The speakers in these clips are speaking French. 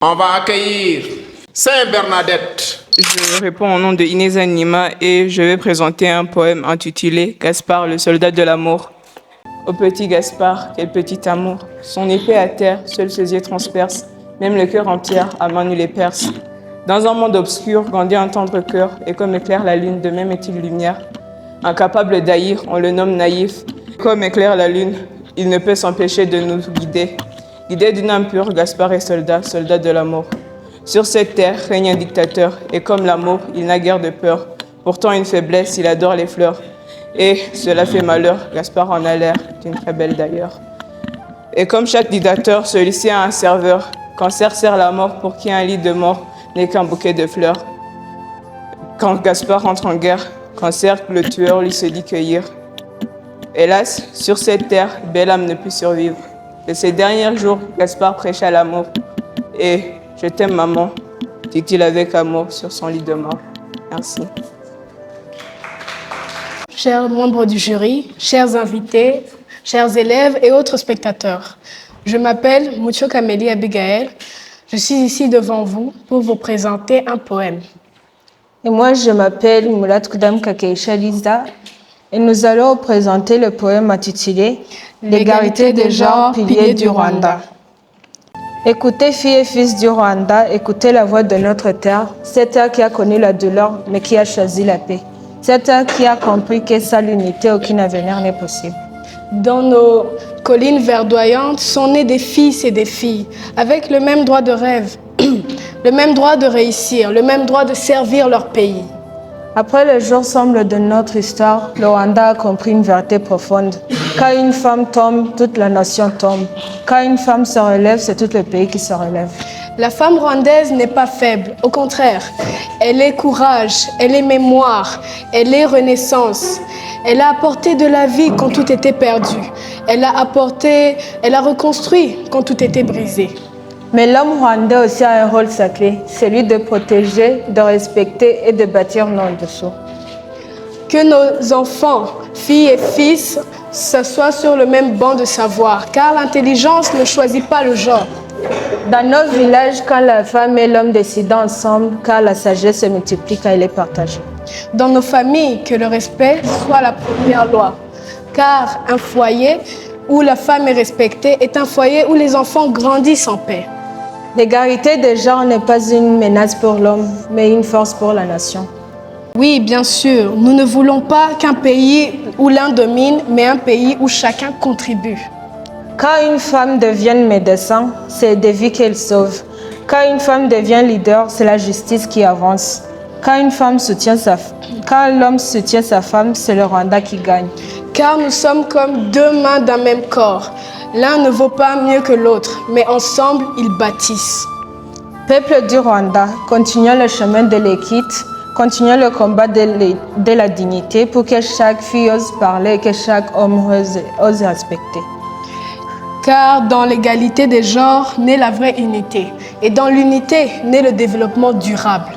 On va accueillir Saint Bernadette. Je réponds au nom de Inès Anima et je vais présenter un poème intitulé « Gaspard, le soldat de l'amour ». Au petit Gaspard, quel petit amour, son épée à terre, seul ses yeux transpercent, même le cœur en pierre, à main nue les perce. Dans un monde obscur, grandit un tendre cœur, et comme éclaire la lune, de même est-il lumière. Incapable d'haïr, on le nomme naïf. Comme éclaire la lune, il ne peut s'empêcher de nous guider. Guidé d'une âme pure, Gaspard est soldat, soldat de l'amour. Sur cette terre règne un dictateur, et comme l'amour, il n'a guère de peur. Pourtant une faiblesse, il adore les fleurs. Et cela fait malheur, Gaspard en a l'air d'une très belle d'ailleurs. Et comme chaque dictateur, celui-ci a un serveur. Cancer sert la mort pour qui un lit de mort n'est qu'un bouquet de fleurs. Quand Gaspard entre en guerre, Cancer, le tueur, lui se dit cueillir. Hélas, sur cette terre, belle âme ne put survivre. De ces derniers jours, Gaspard prêcha l'amour. Et je t'aime, maman, dit-il avec amour sur son lit de mort. Merci. Chers membres du jury, chers invités, chers élèves et autres spectateurs, je m'appelle Mucho Kameli Abigail. Je suis ici devant vous pour vous présenter un poème. Et moi, je m'appelle Mulat Kudam Kakeisha Liza et nous allons présenter le poème intitulé « L'égalité des genres, piliers du Rwanda ». Écoutez, filles et fils du Rwanda, écoutez la voix de notre terre, cette terre qui a connu la douleur mais qui a choisi la paix. Cette terre qui a compris que sans l'unité, aucun avenir n'est possible. Dans nos collines verdoyantes sont nés des fils et des filles, avec le même droit de rêve, le même droit de réussir, le même droit de servir leur pays. Après le jour sombre de notre histoire, le Rwanda a compris une vérité profonde. Quand une femme tombe, toute la nation tombe. Quand une femme se relève, c'est tout le pays qui se relève. La femme rwandaise n'est pas faible, au contraire. Elle est courage, elle est mémoire, elle est renaissance. Elle a apporté de la vie quand tout était perdu. Elle a reconstruit quand tout était brisé. Mais l'homme rwandais aussi a un rôle sacré, celui de protéger, de respecter et de bâtir nos dessous. Que nos enfants, filles et fils, s'assoient sur le même banc de savoir, car l'intelligence ne choisit pas le genre. Dans nos villages, quand la femme et l'homme décident ensemble, car la sagesse se multiplie quand elle est partagée. Dans nos familles, que le respect soit la première loi, car un foyer où la femme est respectée est un foyer où les enfants grandissent en paix. L'égalité des genres n'est pas une menace pour l'homme, mais une force pour la nation. Oui, bien sûr, nous ne voulons pas qu'un pays où l'un domine, mais un pays où chacun contribue. Quand une femme devient médecin, c'est des vies qu'elle sauve. Quand une femme devient leader, c'est la justice qui avance. Quand l'homme soutient sa femme, c'est le Rwanda qui gagne. Car nous sommes comme deux mains d'un même corps. L'un ne vaut pas mieux que l'autre, mais ensemble, ils bâtissent. Peuple du Rwanda, continuons le chemin de l'équité, continuons le combat de la dignité pour que chaque fille ose parler et que chaque homme ose respecter. Car dans l'égalité des genres naît la vraie unité, et dans l'unité naît le développement durable.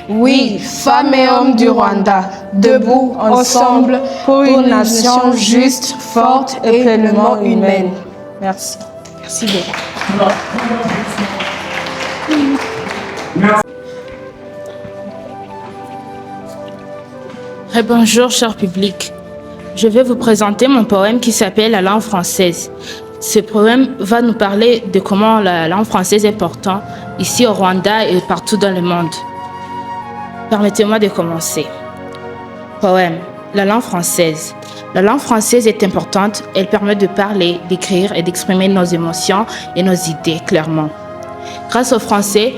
Oui, femmes et hommes du Rwanda, debout, ensemble, pour une nation juste, forte et pleinement humaine. Merci. Merci beaucoup. Bonjour, cher public. Je vais vous présenter mon poème qui s'appelle La langue française. Ce poème va nous parler de comment la langue française est importante ici au Rwanda et partout dans le monde. Permettez-moi de commencer. Poème. La langue française. La langue française est importante. Elle permet de parler, d'écrire et d'exprimer nos émotions et nos idées clairement. Grâce au français,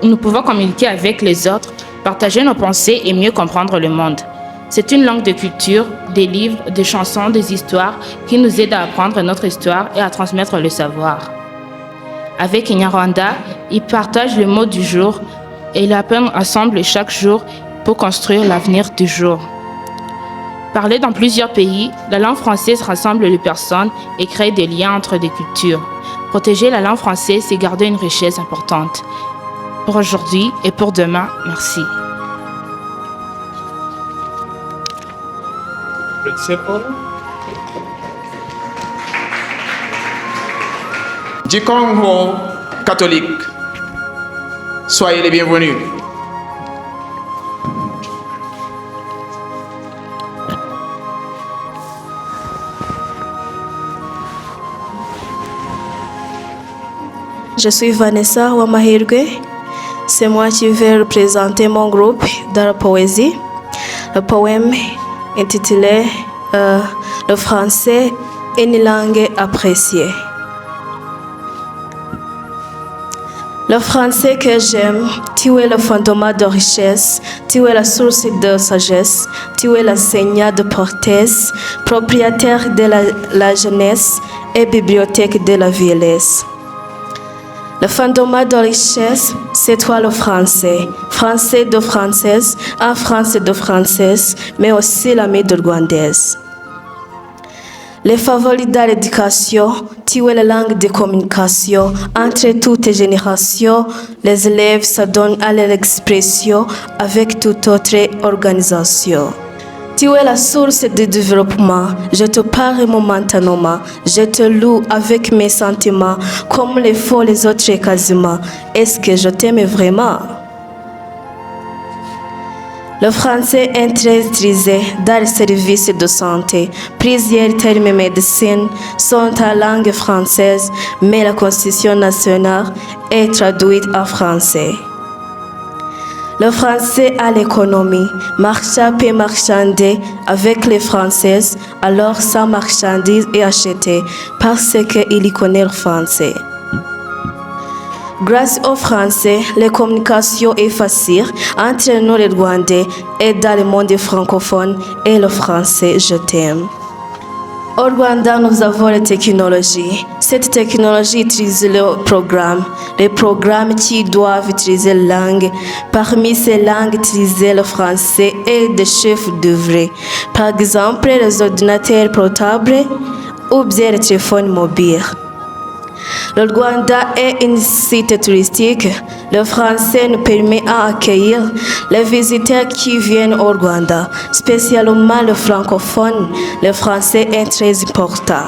nous pouvons communiquer avec les autres, partager nos pensées et mieux comprendre le monde. C'est une langue de culture, des livres, des chansons, des histoires qui nous aident à apprendre notre histoire et à transmettre le savoir. Avec Inyarwanda, ils partagent le mot du jour et ils apprennent ensemble chaque jour pour construire l'avenir du jour. Parlée dans plusieurs pays, la langue française rassemble les personnes et crée des liens entre des cultures. Protéger la langue française, c'est garder une richesse importante. Pour aujourd'hui et pour demain, merci. Du Congo catholique. Soyez les bienvenus. Je suis Vanessa Wamahirwe. C'est moi qui vais représenter mon groupe dans la poésie. Le poème intitulé Le français est une langue appréciée. Le français que j'aime, tu es le fondement de richesse, tu es la source de sagesse, tu es l'enseignant de portesse, propriétaire de la jeunesse et bibliothèque de la vieillesse. Le fondement de richesse, c'est toi le français, français de française, un français de française, mais aussi l'ami de rwandaise. Les favoris de l'éducation, tu es la langue de communication. Entre toutes les générations, les élèves s'adonnent à leur expression avec toute autre organisation. Tu es la source de développement. Je te parle momentanément. Je te loue avec mes sentiments, comme les font les autres quasiment. Est-ce que je t'aime vraiment? Le français est très utilisé dans les services de santé. Plusieurs termes médecine sont en langue française, mais la Constitution nationale est traduite en français. Le français à l'économie. Marchand peut marchander avec les Françaises, alors sa marchandise est achetée parce qu'il y connaît le français. Grâce au français, les communications sont faciles entre nous les Rwandais et dans le monde francophone et le français, je t'aime. Au Rwanda, nous avons la technologie. Cette technologie utilise les programmes qui doivent utiliser la langue. Parmi ces langues utilisées, le français est des chefs d'œuvre. Par exemple, les ordinateurs portables ou bien les téléphones mobiles. Le Rwanda est un site touristique. Le français nous permet d'accueillir les visiteurs qui viennent au Rwanda, spécialement le francophone. Le français est très important.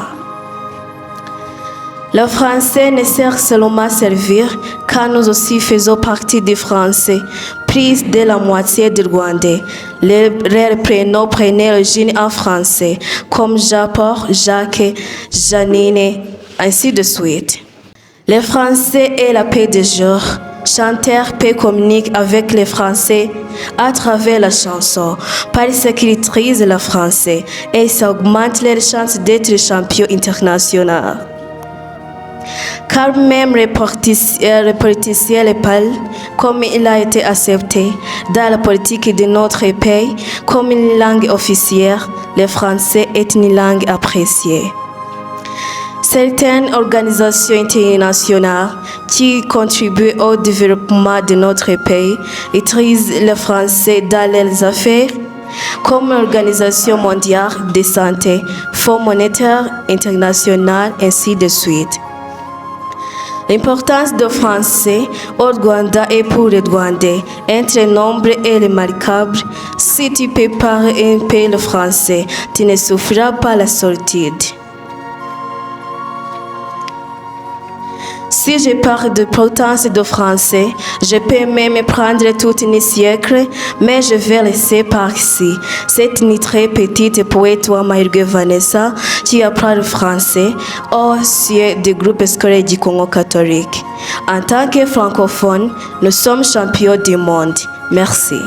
Le français ne sert seulement à servir, car nous aussi faisons partie du français. Plus de la moitié des Rwandais. Les prénoms prenaient l'origine en français, comme Jean-Paul, Jacques, Janine, ainsi de suite. Le français est la paix des jours. Chanteurs peut communiquer avec les Français à travers la chanson parce qu'ils utilisent le français et ça augmente leurs chances d'être champions internationaux. Car même les politiciens le parlent comme il a été accepté dans la politique de notre pays comme une langue officielle, le français est une langue appréciée. Certaines organisations internationales qui contribuent au développement de notre pays utilisent le français dans leurs affaires, comme l'Organisation mondiale de santé, Fonds monétaire international, ainsi de suite. L'importance du français au Rwanda et pour les Rwandais est très nombreux et remarquable. Si tu peux parler un peu le français, tu ne souffriras pas la solitude. Si je parle de l'importance du français, je peux même prendre tout un siècle, mais je vais laisser par ici. C'est une très petite poète Wamahirwe Vanessa qui apprend le français au sein du groupe scolaire du Congo catholique. En tant que francophone, nous sommes champions du monde. Merci.